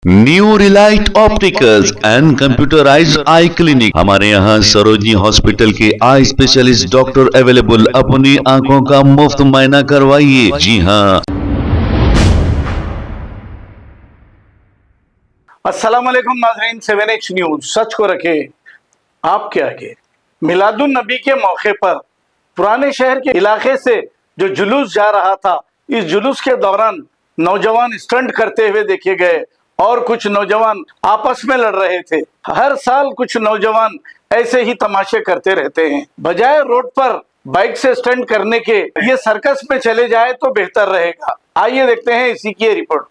New Relight opticals and computerised I clinic. हमारे यहाँ Sarojini hospital के आई स्पेशलिस्ट डॉक्टर अवेलेबल। अपनी आंखों का मुफ्त मुआयना करवाइए। जी हाँ। अस्सलाम वालेकुम नाज़रीन, 7H न्यूज सच को रखे आपके आगे। मिलादुन नबी के मौके पर पुराने शहर के इलाके से जो जुलूस जा रहा था, इस जुलूस के दौरान नौजवान स्टंट करते हुए देखे गए और कुछ नौजवान आपस में लड़ रहे थे। हर साल कुछ नौजवान ऐसे ही तमाशे करते रहते हैं। बजाय रोड पर बाइक से स्टंट करने के ये सर्कस में चले जाए तो बेहतर रहेगा। आइए देखते हैं इसी की रिपोर्ट।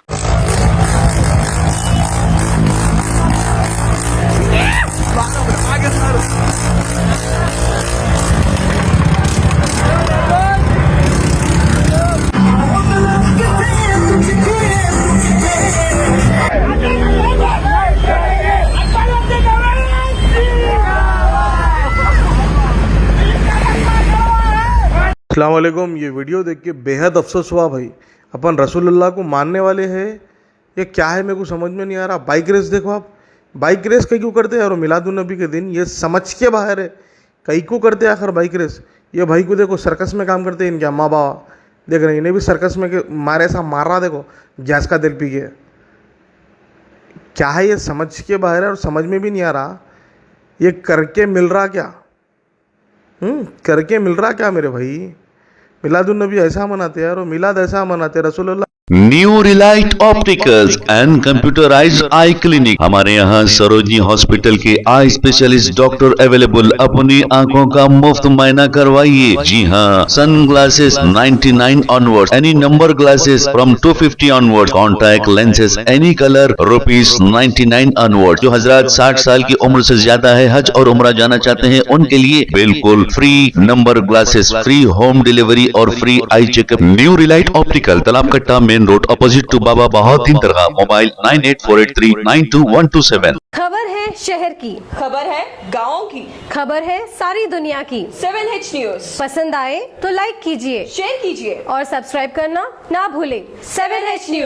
अस्सलाम वालेकुम। ये वीडियो देख के बेहद अफसोस हुआ भाई। अपन रसूलुल्लाह को मानने वाले हैं, ये क्या है मेरे को समझ में नहीं आ रहा। बाइक रेस देखो आप, बाइक रेस कई क्यों करते हैं? और मिलादुन नबी के दिन ये समझ के बाहर है, कई क्यों करते हैं आखिर बाइक रेस। ये भाई को देखो सर्कस में काम करते हैं, इनके अम्मा बाबा देख रहे हैं, इन्हें भी सर्कस में मारे ऐसा मार रहा, देखो गैस का दिल पी के। क्या है ये, समझ के बाहर है और समझ में भी नहीं आ रहा ये करके मिल रहा क्या। करके मिल रहा क्या मेरे भाई। मिलादुन नबी ऐसा मनाते हैं और मिलाद ऐसा मनाते हैं रसूलुल्लाह। New Relight opticals and computerised I clinic. हमारे यहाँ सरोजनी हॉस्पिटल के आई स्पेशलिस्ट डॉक्टर अवेलेबल। अपनी आंखों का मुफ्त मुआयना करवाइए। जी हाँ। Sun glasses 99 onward, any number glasses from 250 onward, contact lenses any colour ₹99 onward. जो हजरात 60 साल की उम्र से ज्यादा है, हज और उम्रा जाना चाहते हैं, उनके लिए बिल्कुल free number glasses, free home delivery और free eye checkup. New relight optical, Talab Katta, main road, opposite to Baba Bahauddin Dargah. Mobile 9848392127। खबर है शहर की, खबर है गाँव की, खबर है सारी दुनिया की। 7H न्यूज पसंद आए तो लाइक कीजिए, शेयर कीजिए और सब्सक्राइब करना ना भूलें। 7H news.